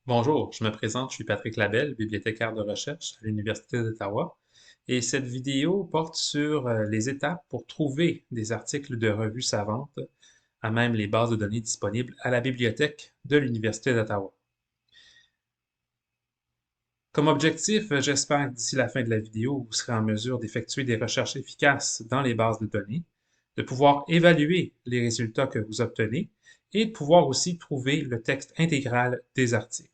Bonjour, je me présente, je suis Patrick Labelle, bibliothécaire de recherche à l'Université d'Ottawa, et cette vidéo porte sur les étapes pour trouver des articles de revues savantes, à même les bases de données disponibles à la bibliothèque de l'Université d'Ottawa. Comme objectif, j'espère que d'ici la fin de la vidéo, vous serez en mesure d'effectuer des recherches efficaces dans les bases de données, de pouvoir évaluer les résultats que vous obtenez et de pouvoir aussi trouver le texte intégral des articles.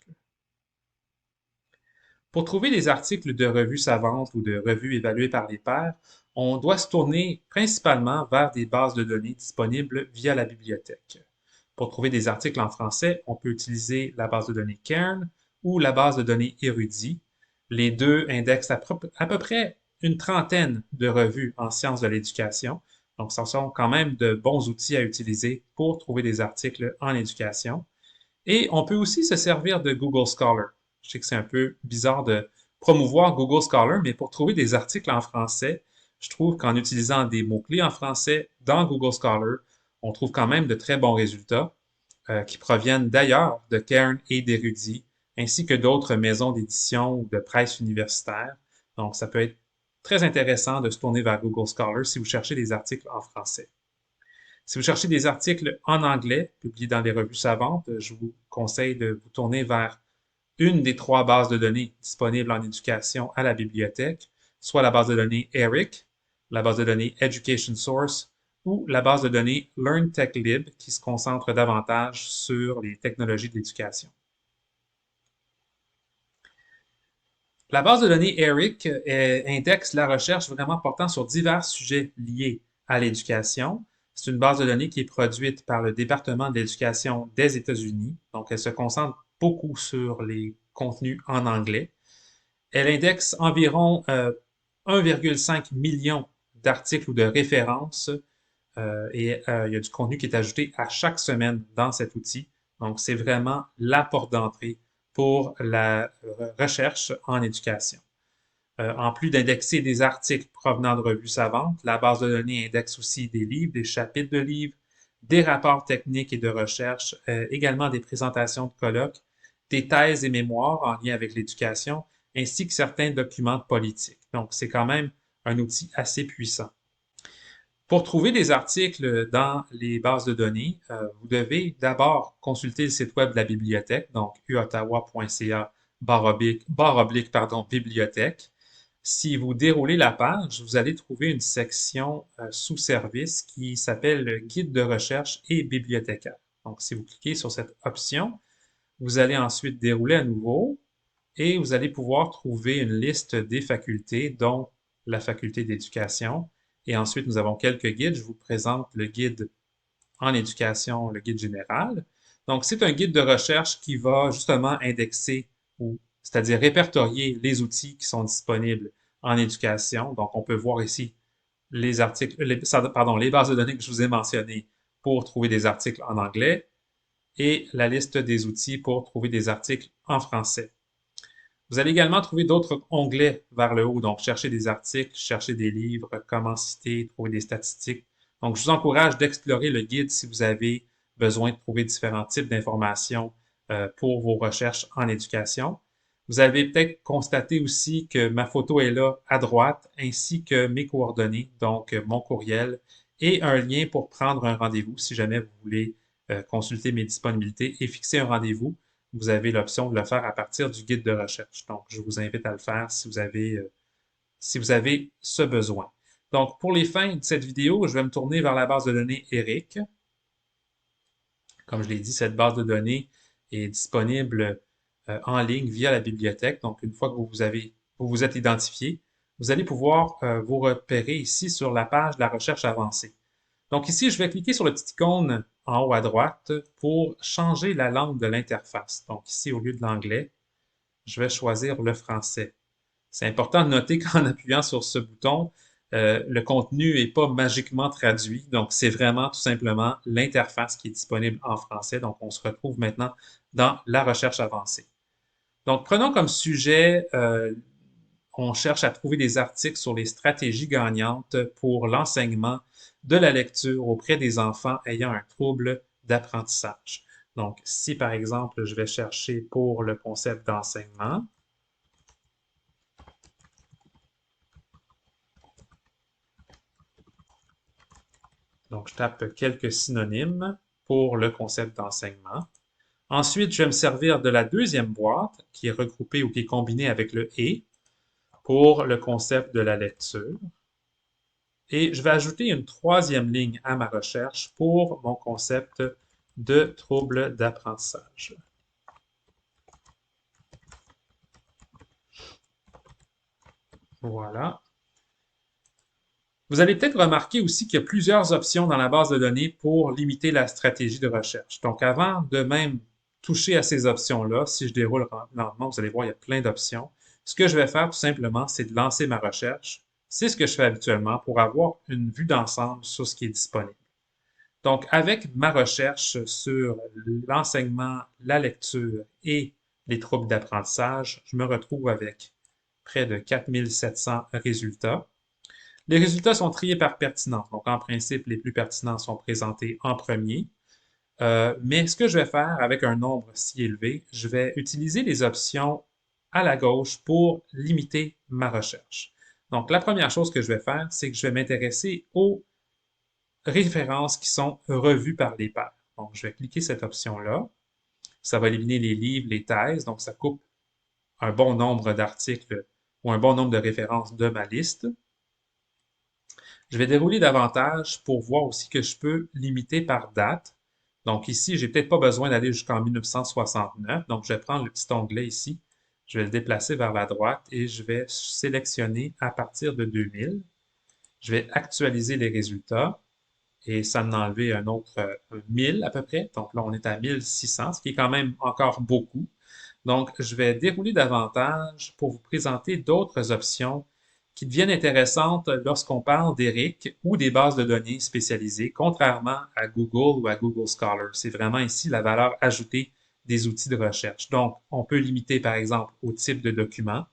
Pour trouver des articles de revues savantes ou de revues évaluées par les pairs, on doit se tourner principalement vers des bases de données disponibles via la bibliothèque. Pour trouver des articles en français, on peut utiliser la base de données Cairn ou la base de données Érudit. Les deux indexent à peu près une trentaine de revues en sciences de l'éducation. Donc, ce sont quand même de bons outils à utiliser pour trouver des articles en éducation. Et on peut aussi se servir de Google Scholar. Je sais que c'est un peu bizarre de promouvoir Google Scholar, mais pour trouver des articles en français, je trouve qu'en utilisant des mots-clés en français dans Google Scholar, on trouve quand même de très bons résultats qui proviennent d'ailleurs de Cairn et d'Érudit, ainsi que d'autres maisons d'édition ou de presse universitaire. Donc, ça peut être très intéressant de se tourner vers Google Scholar si vous cherchez des articles en français. Si vous cherchez des articles en anglais publiés dans les revues savantes, je vous conseille de vous tourner vers une des trois bases de données disponibles en éducation à la bibliothèque, soit la base de données ERIC, la base de données Education Source ou la base de données LearnTechLib qui se concentre davantage sur les technologies de l'éducation. La base de données ERIC indexe la recherche vraiment portant sur divers sujets liés à l'éducation. C'est une base de données qui est produite par le département de l'éducation des États-Unis. Donc, elle se concentre beaucoup sur les contenus en anglais. Elle indexe environ 1,5 million d'articles ou de références il y a du contenu qui est ajouté à chaque semaine dans cet outil. Donc, c'est vraiment la porte d'entrée pour la recherche en éducation. En plus d'indexer des articles provenant de revues savantes, la base de données indexe aussi des livres, des chapitres de livres, des rapports techniques et de recherche, également des présentations de colloques, des thèses et mémoires en lien avec l'éducation, ainsi que certains documents politiques. Donc, c'est quand même un outil assez puissant. Pour trouver des articles dans les bases de données, vous devez d'abord consulter le site web de la bibliothèque, donc uottawa.ca bibliothèque. Si vous déroulez la page, vous allez trouver une section sous service qui s'appelle Guide de recherche et bibliothécaire. Donc, si vous cliquez sur cette option, vous allez ensuite dérouler à nouveau et vous allez pouvoir trouver une liste des facultés, dont la faculté d'éducation. Et ensuite, nous avons quelques guides. Je vous présente le guide en éducation, le guide général. Donc, c'est un guide de recherche qui va justement indexer ou c'est-à-dire répertorier les outils qui sont disponibles en éducation. Donc, on peut voir ici les articles, les bases de données que je vous ai mentionnées pour trouver des articles en anglais et la liste des outils pour trouver des articles en français. Vous allez également trouver d'autres onglets vers le haut, donc chercher des articles, chercher des livres, comment citer, trouver des statistiques. Donc, je vous encourage d'explorer le guide si vous avez besoin de trouver différents types d'informations pour vos recherches en éducation. Vous avez peut-être constaté aussi que ma photo est là à droite, ainsi que mes coordonnées, donc mon courriel et un lien pour prendre un rendez-vous si jamais vous voulez consulter mes disponibilités et fixer un rendez-vous. Vous avez l'option de le faire à partir du guide de recherche. Donc, je vous invite à le faire si vous avez ce besoin. Donc, pour les fins de cette vidéo, je vais me tourner vers la base de données ERIC. Comme je l'ai dit, cette base de données est disponible en ligne via la bibliothèque. Donc, une fois que vous vous êtes identifié, vous allez pouvoir vous repérer ici sur la page de la recherche avancée. Donc ici, je vais cliquer sur le petit icône en haut à droite pour changer la langue de l'interface. Donc ici, au lieu de l'anglais, je vais choisir le français. C'est important de noter qu'en appuyant sur ce bouton, le contenu n'est pas magiquement traduit. Donc, c'est vraiment tout simplement l'interface qui est disponible en français. Donc, on se retrouve maintenant dans la recherche avancée. Donc, prenons comme sujet, on cherche à trouver des articles sur les stratégies gagnantes pour l'enseignement de la lecture auprès des enfants ayant un trouble d'apprentissage. Donc, si par exemple, je vais chercher pour le concept d'enseignement, donc je tape quelques synonymes pour le concept d'enseignement. Ensuite, je vais me servir de la deuxième boîte qui est regroupée ou qui est combinée avec le « et » pour le concept de la lecture. Et je vais ajouter une troisième ligne à ma recherche pour mon concept de trouble d'apprentissage. Voilà. Vous allez peut-être remarquer aussi qu'il y a plusieurs options dans la base de données pour limiter la stratégie de recherche. Donc, avant de même toucher à ces options-là, si je déroule lentement, vous allez voir, il y a plein d'options. Ce que je vais faire tout simplement, c'est de lancer ma recherche. C'est ce que je fais habituellement pour avoir une vue d'ensemble sur ce qui est disponible. Donc, avec ma recherche sur l'enseignement, la lecture et les troubles d'apprentissage, je me retrouve avec près de 4700 résultats. Les résultats sont triés par pertinence. Donc, en principe, les plus pertinents sont présentés en premier. Mais ce que je vais faire avec un nombre si élevé, je vais utiliser les options à la gauche pour limiter ma recherche. Donc, la première chose que je vais faire, c'est que je vais m'intéresser aux références qui sont revues par les pairs. Donc, je vais cliquer cette option-là. Ça va éliminer les livres, les thèses. Donc, ça coupe un bon nombre d'articles ou un bon nombre de références de ma liste. Je vais dérouler davantage pour voir aussi que je peux limiter par date. Donc ici, j'ai peut-être pas besoin d'aller jusqu'en 1969. Donc je vais prendre le petit onglet ici. Je vais le déplacer vers la droite et je vais sélectionner à partir de 2000. Je vais actualiser les résultats et ça m'en enlever un autre 1000 à peu près. Donc là, on est à 1600, ce qui est quand même encore beaucoup. Donc, je vais dérouler davantage pour vous présenter d'autres options qui deviennent intéressantes lorsqu'on parle d'ERIC ou des bases de données spécialisées, contrairement à Google ou à Google Scholar. C'est vraiment ici la valeur ajoutée des outils de recherche. Donc, on peut limiter par exemple au type de document.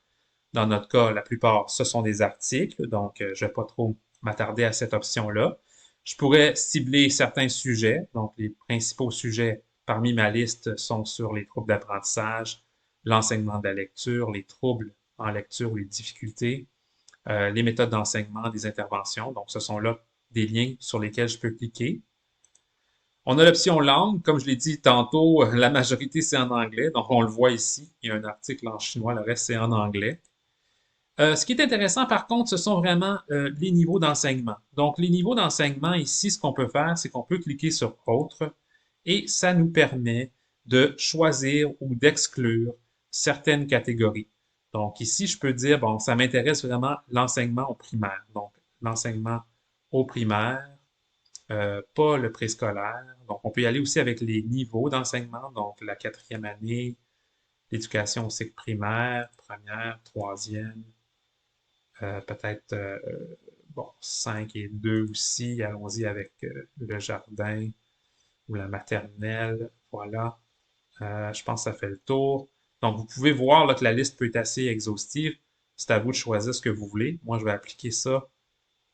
Dans notre cas, la plupart, ce sont des articles, donc je ne vais pas trop m'attarder à cette option-là. Je pourrais cibler certains sujets, donc les principaux sujets parmi ma liste sont sur les troubles d'apprentissage, l'enseignement de la lecture, les troubles en lecture ou les difficultés, les méthodes d'enseignement, des interventions. Donc, ce sont là des liens sur lesquels je peux cliquer. On a l'option langue, comme je l'ai dit tantôt, la majorité c'est en anglais, donc on le voit ici, il y a un article en chinois, le reste c'est en anglais. Ce qui est intéressant, par contre, ce sont vraiment les niveaux d'enseignement. Donc, les niveaux d'enseignement, ici, ce qu'on peut faire, c'est qu'on peut cliquer sur Autre et ça nous permet de choisir ou d'exclure certaines catégories. Donc, ici, je peux dire, bon, ça m'intéresse vraiment l'enseignement au primaire. Donc, l'enseignement au primaire, pas le préscolaire. Donc, on peut y aller aussi avec les niveaux d'enseignement, donc la quatrième année, l'éducation au cycle primaire, première, troisième, peut-être bon, 5 et 2 aussi. Allons-y avec le jardin ou la maternelle. Voilà. Je pense que ça fait le tour. Donc, vous pouvez voir là, que la liste peut être assez exhaustive. C'est à vous de choisir ce que vous voulez. Moi, je vais appliquer ça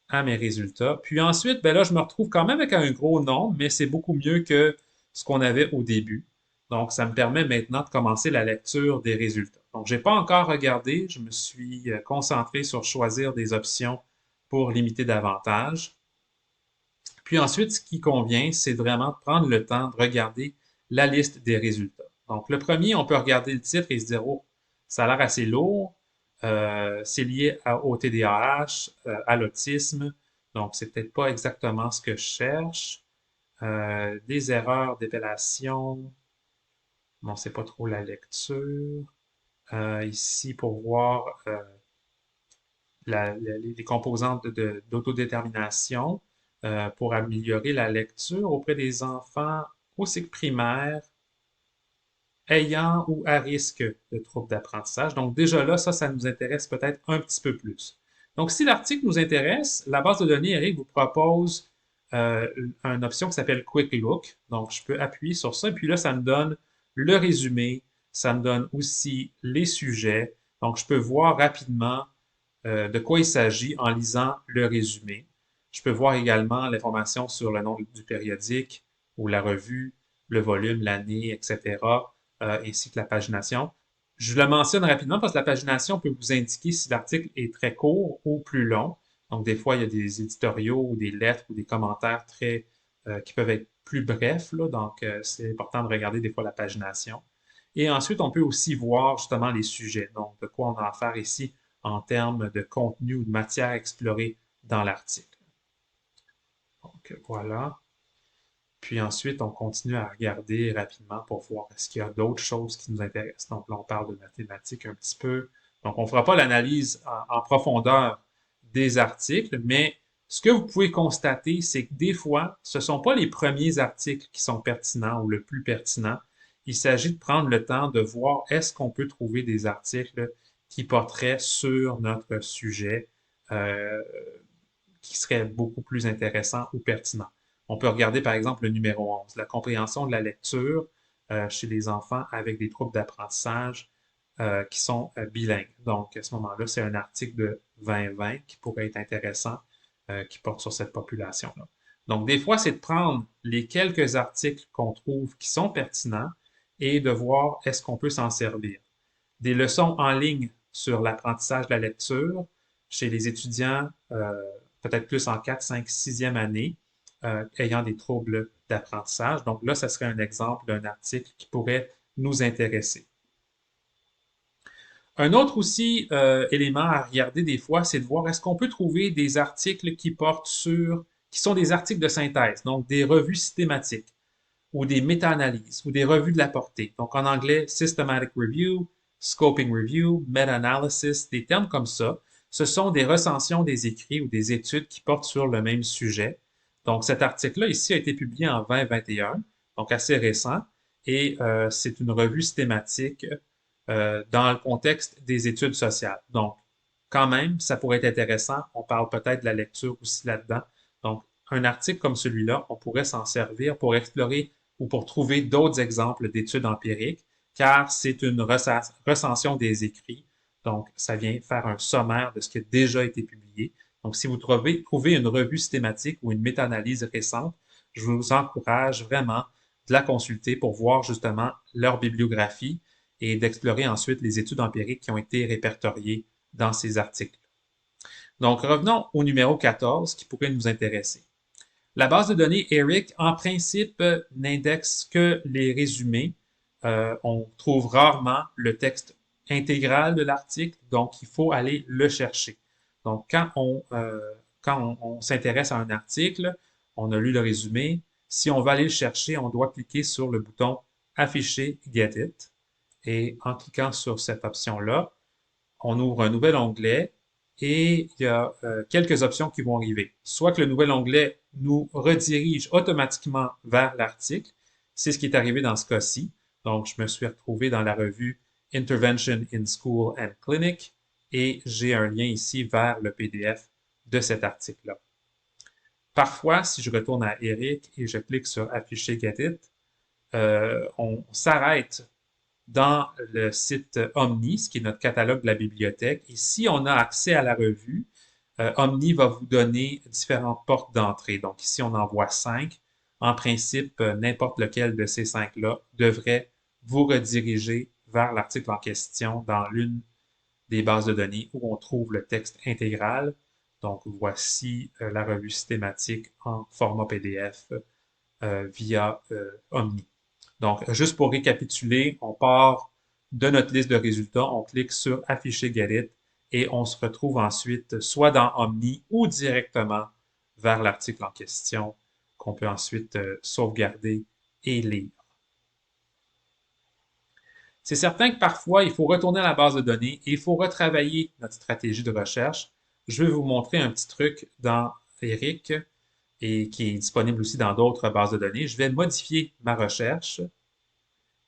à mes résultats. Puis ensuite, ben là, je me retrouve quand même avec un gros nombre, mais c'est beaucoup mieux que ce qu'on avait au début. Donc, ça me permet maintenant de commencer la lecture des résultats. Donc, je n'ai pas encore regardé, je me suis concentré sur choisir des options pour limiter davantage. Puis ensuite, ce qui convient, c'est vraiment de prendre le temps de regarder la liste des résultats. Donc, le premier, on peut regarder le titre et se dire, oh, ça a l'air assez lourd. C'est lié au TDAH, à l'autisme. Donc, c'est peut-être pas exactement ce que je cherche. Des erreurs d'épellation. Bon, c'est pas trop la lecture. Ici, pour voir les composantes d'autodétermination pour améliorer la lecture auprès des enfants au cycle primaire ayant ou à risque de troubles d'apprentissage. Donc déjà là, ça nous intéresse peut-être un petit peu plus. Donc si l'article nous intéresse, la base de données, Eric, vous propose une option qui s'appelle Quick Look. Donc je peux appuyer sur ça et puis là, ça me donne le résumé, ça me donne aussi les sujets. Donc je peux voir rapidement de quoi il s'agit en lisant le résumé. Je peux voir également l'information sur le nom du périodique ou la revue, le volume, l'année, etc., ainsi que la pagination. Je le mentionne rapidement parce que la pagination peut vous indiquer si l'article est très court ou plus long. Donc, des fois, il y a des éditoriaux ou des lettres ou des commentaires qui peuvent être plus brefs, là. Donc, c'est important de regarder des fois la pagination. Et ensuite, on peut aussi voir justement les sujets. Donc, de quoi on a affaire ici en termes de contenu ou de matière explorée dans l'article. Donc, voilà. Puis ensuite, on continue à regarder rapidement pour voir est-ce qu'il y a d'autres choses qui nous intéressent. Donc là, on parle de mathématiques un petit peu. Donc, on ne fera pas l'analyse en profondeur des articles, mais ce que vous pouvez constater, c'est que des fois, ce ne sont pas les premiers articles qui sont pertinents ou le plus pertinent. Il s'agit de prendre le temps de voir est-ce qu'on peut trouver des articles qui porteraient sur notre sujet, euh, qui seraient beaucoup plus intéressants ou pertinents. On peut regarder par exemple le numéro 11, la compréhension de la lecture chez les enfants avec des troubles d'apprentissage qui sont bilingues. Donc, à ce moment-là, c'est un article de 2020 qui pourrait être intéressant, qui porte sur cette population-là. Donc, des fois, c'est de prendre les quelques articles qu'on trouve qui sont pertinents et de voir est-ce qu'on peut s'en servir. Des leçons en ligne sur l'apprentissage de la lecture chez les étudiants, peut-être plus en 4, 5, 6e année, ayant des troubles d'apprentissage. Donc là, ça serait un exemple d'un article qui pourrait nous intéresser. Un autre aussi élément à regarder des fois, c'est de voir est-ce qu'on peut trouver des articles qui sont des articles de synthèse, donc des revues systématiques, ou des méta-analyses, ou des revues de la portée. Donc en anglais, systematic review, scoping review, meta-analysis, des termes comme ça. Ce sont des recensions des écrits ou des études qui portent sur le même sujet. Donc cet article-là ici a été publié en 2021, donc assez récent, et c'est une revue systématique dans le contexte des études sociales. Donc, quand même, ça pourrait être intéressant. On parle peut-être de la lecture aussi là-dedans. Donc, un article comme celui-là, on pourrait s'en servir pour explorer ou pour trouver d'autres exemples d'études empiriques, car c'est une recension des écrits. Donc, ça vient faire un sommaire de ce qui a déjà été publié. Donc, si vous trouvez une revue systématique ou une méta-analyse récente, je vous encourage vraiment de la consulter pour voir justement leur bibliographie et d'explorer ensuite les études empiriques qui ont été répertoriées dans ces articles. Donc, revenons au numéro 14 qui pourrait nous intéresser. La base de données ERIC, en principe, n'indexe que les résumés. On trouve rarement le texte intégral de l'article, donc il faut aller le chercher. Donc, quand on s'intéresse à un article, on a lu le résumé. Si on va aller le chercher, on doit cliquer sur le bouton Afficher Get It. Et en cliquant sur cette option-là, on ouvre un nouvel onglet et il y a quelques options qui vont arriver. Soit que le nouvel onglet nous redirige automatiquement vers l'article. C'est ce qui est arrivé dans ce cas-ci. Donc, je me suis retrouvé dans la revue Intervention in School and Clinic et j'ai un lien ici vers le PDF de cet article-là. Parfois, si je retourne à Eric et je clique sur Afficher Get It, on s'arrête dans le site Omni, ce qui est notre catalogue de la bibliothèque. Et si on a accès à la revue, Omni va vous donner différentes portes d'entrée. Donc ici, on en voit 5. En principe, n'importe lequel de ces 5-là devrait vous rediriger vers l'article en question dans l'une des bases de données où on trouve le texte intégral. Donc voici la revue systématique en format PDF via Omni. Donc, juste pour récapituler, on part de notre liste de résultats, on clique sur Afficher Get It et on se retrouve ensuite soit dans Omni ou directement vers l'article en question qu'on peut ensuite sauvegarder et lire. C'est certain que parfois, il faut retourner à la base de données et il faut retravailler notre stratégie de recherche. Je vais vous montrer un petit truc dans Eric et qui est disponible aussi dans d'autres bases de données. Je vais modifier ma recherche.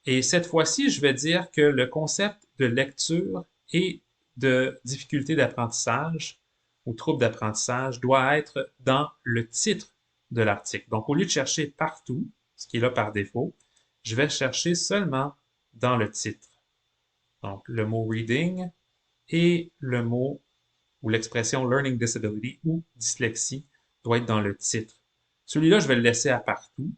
Et cette fois-ci, je vais dire que le concept de lecture et de difficulté d'apprentissage ou trouble d'apprentissage doit être dans le titre de l'article. Donc, au lieu de chercher partout, ce qui est là par défaut, je vais chercher seulement dans le titre. Donc, le mot reading et le mot ou l'expression learning disability ou dyslexie doit être dans le titre. Celui-là, je vais le laisser à partout.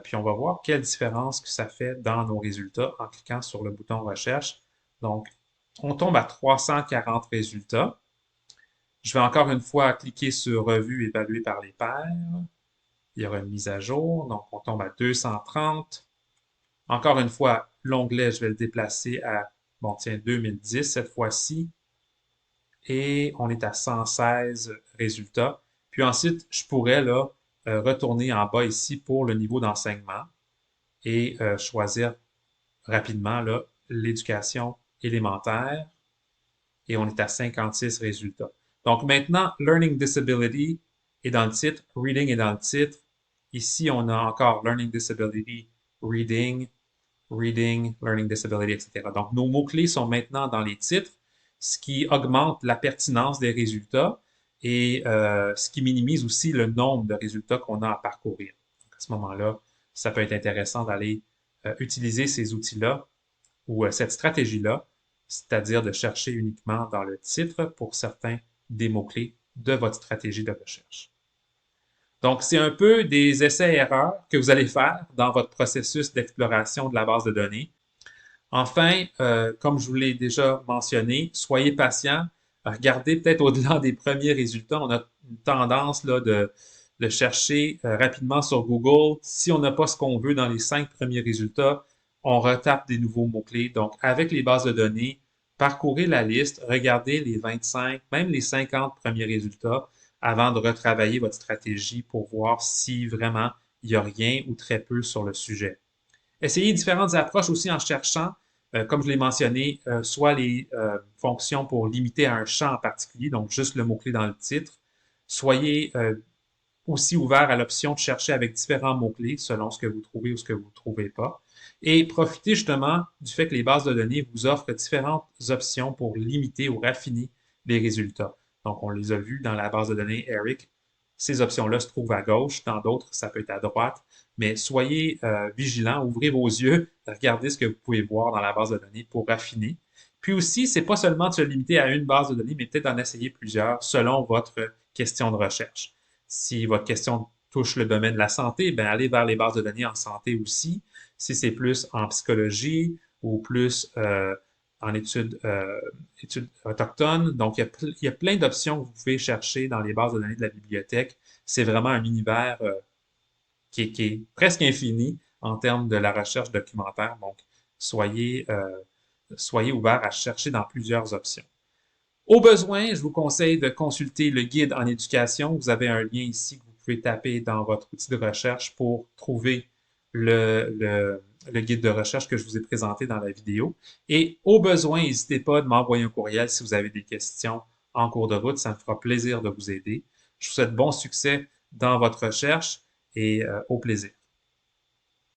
Puis on va voir quelle différence que ça fait dans nos résultats en cliquant sur le bouton Recherche. Donc, on tombe à 340 résultats. Je vais encore une fois cliquer sur Revue évaluée par les pairs. Il y aura une mise à jour, donc on tombe à 230. Encore une fois, l'onglet, je vais le déplacer à, bon tiens, 2010 cette fois-ci. Et on est à 116 résultats. Puis ensuite, je pourrais là, retourner en bas ici pour le niveau d'enseignement et choisir rapidement là, l'éducation élémentaire. Et on est à 56 résultats. Donc maintenant, Learning Disability est dans le titre, Reading est dans le titre. Ici, on a encore Learning Disability, Reading, Reading, Learning Disability, etc. Donc, nos mots-clés sont maintenant dans les titres, ce qui augmente la pertinence des résultats et ce qui minimise aussi le nombre de résultats qu'on a à parcourir. Donc, à ce moment-là, ça peut être intéressant d'aller utiliser ces outils-là ou cette stratégie-là, c'est-à-dire de chercher uniquement dans le titre pour certains des mots-clés de votre stratégie de recherche. Donc, c'est un peu des essais-erreurs que vous allez faire dans votre processus d'exploration de la base de données. Enfin, comme je vous l'ai déjà mentionné, soyez patient. Regardez peut-être au-delà des premiers résultats. On a une tendance là, de chercher rapidement sur Google. Si on n'a pas ce qu'on veut dans les 5 premiers résultats, on retape des nouveaux mots-clés. Donc, avec les bases de données, parcourez la liste, regardez les 25, même les 50 premiers résultats avant de retravailler votre stratégie pour voir si vraiment il n'y a rien ou très peu sur le sujet. Essayez différentes approches aussi en cherchant, comme je l'ai mentionné, soit les fonctions pour limiter à un champ en particulier, donc juste le mot-clé dans le titre. Soyez aussi ouvert à l'option de chercher avec différents mots-clés selon ce que vous trouvez ou ce que vous ne trouvez pas. Et profitez justement du fait que les bases de données vous offrent différentes options pour limiter ou raffiner les résultats. Donc, on les a vus dans la base de données ERIC. Ces options-là se trouvent à gauche, dans d'autres, ça peut être à droite. Mais soyez vigilants, ouvrez vos yeux, regardez ce que vous pouvez voir dans la base de données pour raffiner. Puis aussi, c'est pas seulement de se limiter à une base de données, mais peut-être d'en essayer plusieurs selon votre question de recherche. Si votre question touche le domaine de la santé, ben allez vers les bases de données en santé aussi. Si c'est plus en psychologie ou plus en études autochtones. Donc, il y a plein d'options que vous pouvez chercher dans les bases de données de la bibliothèque. C'est vraiment un univers qui est presque infini en termes de la recherche documentaire. Donc, soyez, soyez ouverts à chercher dans plusieurs options. Au besoin, je vous conseille de consulter le guide en éducation. Vous avez un lien ici que vous pouvez taper dans votre outil de recherche pour trouver le guide de recherche que je vous ai présenté dans la vidéo. Et au besoin, n'hésitez pas de m'envoyer un courriel si vous avez des questions en cours de route. Ça me fera plaisir de vous aider. Je vous souhaite bon succès dans votre recherche et au plaisir.